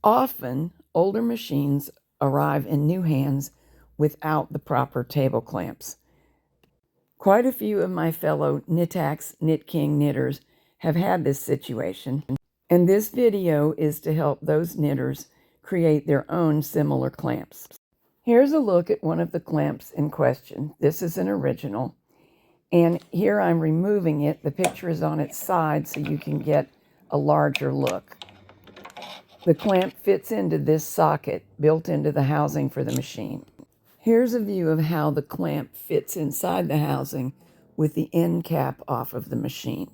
Often, older machines arrive in new hands without the proper table clamps. Quite a few of my fellow Knittax, KnitKing knitters have had this situation, and this video is to help those knitters create their own similar clamps. Here's a look at one of the clamps in question. This is an original, and here I'm removing it. The picture is on its side so you can get a larger look. The clamp fits into this socket built into the housing for the machine. Here's a view of how the clamp fits inside the housing with the end cap off of the machine.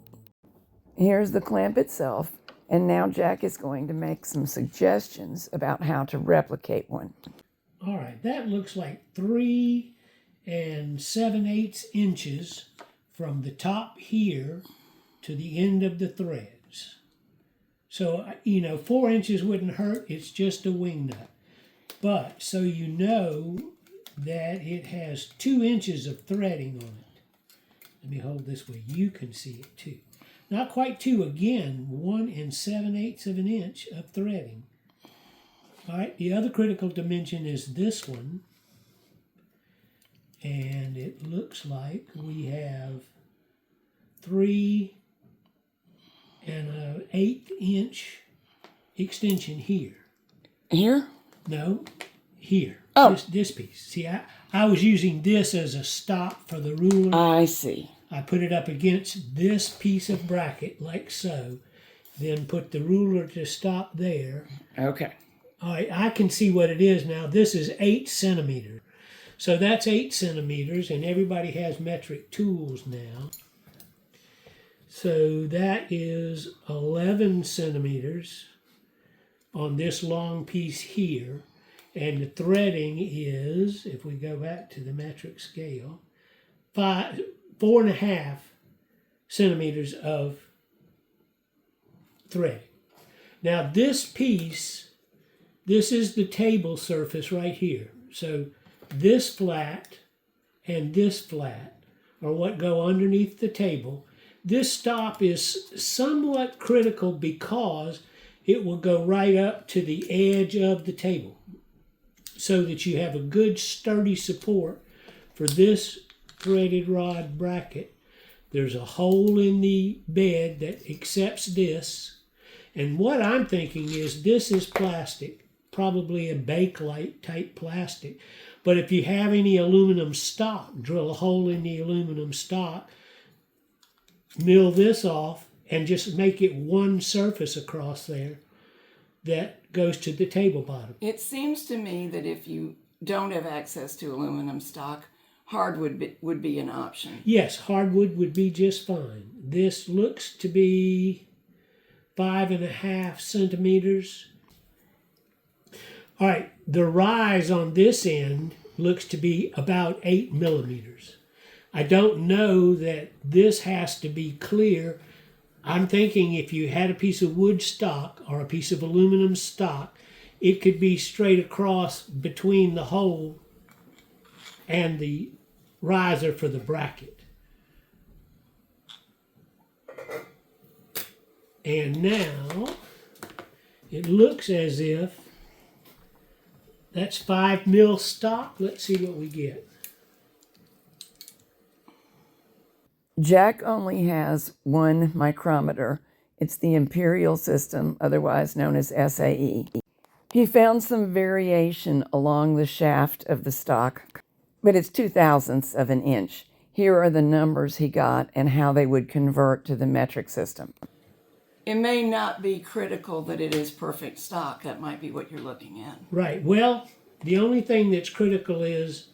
Here's the clamp itself, and now Jack is going to make some suggestions about how to replicate one. All right, that looks like 3 7/8 inches from the top here to the end of the threads. So, 4 inches wouldn't hurt. It's just a wing nut. But so you know that it has 2 inches of threading on it. Let me hold this where you can see it too. Not quite 2 again, 1 7/8 of an inch of threading. All right, the other critical dimension is this one. And it looks like we have 3 1/8 inch extension here. Here? No, here. Oh. This piece. See, I was using this as a stop for the ruler. I see. I put it up against this piece of bracket, like so. Then put the ruler to stop there. Okay. All right, I can see what it is now. This is 8 centimeters. So that's 8 centimeters, and everybody has metric tools now. So that is 11 centimeters on this long piece here. And the threading is, if we go back to the metric scale, 4.5 centimeters of threading. Now this piece, this is the table surface right here. So this flat and this flat are what go underneath the table. This stop is somewhat critical because it will go right up to the edge of the table so that you have a good sturdy support for this threaded rod bracket. There's a hole in the bed that accepts this. And what I'm thinking is this is plastic, probably a Bakelite type plastic. But if you have any aluminum stock, drill a hole in the aluminum stock, mill this off, and just make it one surface across there that goes to the table bottom. It seems to me that if you don't have access to aluminum stock, hardwood would be an option. Yes, hardwood would be just fine. This looks to be 5.5 centimeters. All right, the rise on this end looks to be about 8 millimeters. I don't know that this has to be clear. I'm thinking if you had a piece of wood stock or a piece of aluminum stock, it could be straight across between the hole and the riser for the bracket. And now it looks as if that's 5 mil stock. Let's see what we get. Jack only has one micrometer. It's the Imperial system, otherwise known as SAE. He found some variation along the shaft of the stock, but it's 0.02 of an inch. Here are the numbers he got and how they would convert to the metric system. It may not be critical that it is perfect stock. That might be what you're looking at. Right. Well, the only thing that's critical is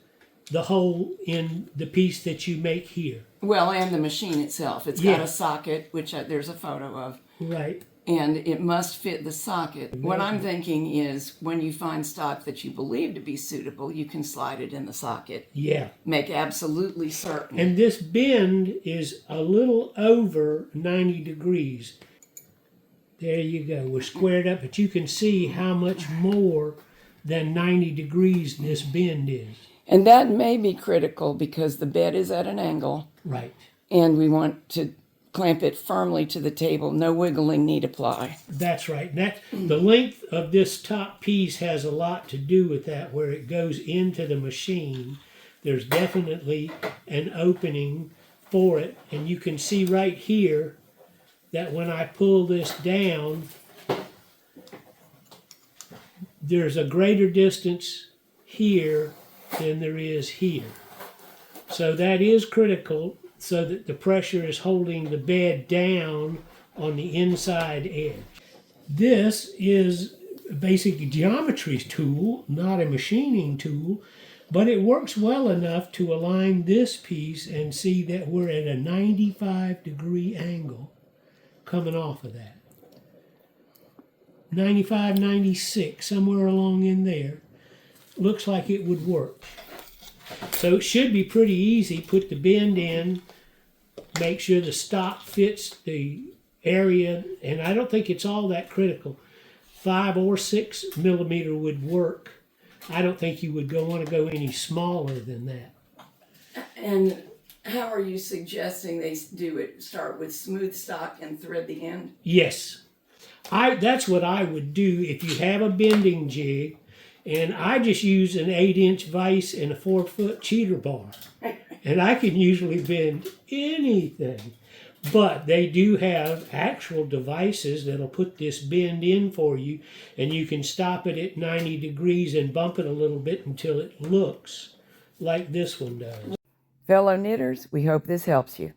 the hole in the piece that you make here. Well, and the machine itself. It's got a socket, which there's a photo of. Right. And it must fit the socket. What I'm thinking is when you find stock that you believe to be suitable, you can slide it in the socket. Yeah. Make absolutely certain. And this bend is a little over 90 degrees. There you go. We're squared up, but you can see how much more than 90 degrees this bend is. And that may be critical because the bed is at an angle. Right. And we want to clamp it firmly to the table. No wiggling need apply. That's right. And the length of this top piece has a lot to do with that. Where it goes into the machine, there's definitely an opening for it. And you can see right here that when I pull this down, there's a greater distance here than there is here. So that is critical, so that the pressure is holding the bed down on the inside edge. This is a basic geometry tool, not a machining tool, but it works well enough to align this piece and see that we're at a 95-degree angle coming off of that. 95, 96, somewhere along in there. Looks like it would work. So it should be pretty easy. Put the bend in, make sure the stop fits the area, and I don't think it's all that critical. 5 or 6 millimeter would work. I don't think you would want to go any smaller than that. And how are you suggesting they do it? Start with smooth stock and thread the end? Yes. That's what I would do if you have a bending jig. And I just use an 8-inch vise and a 4-foot cheater bar. And I can usually bend anything. But they do have actual devices that'll put this bend in for you. And you can stop it at 90 degrees and bump it a little bit until it looks like this one does. Fellow knitters, we hope this helps you.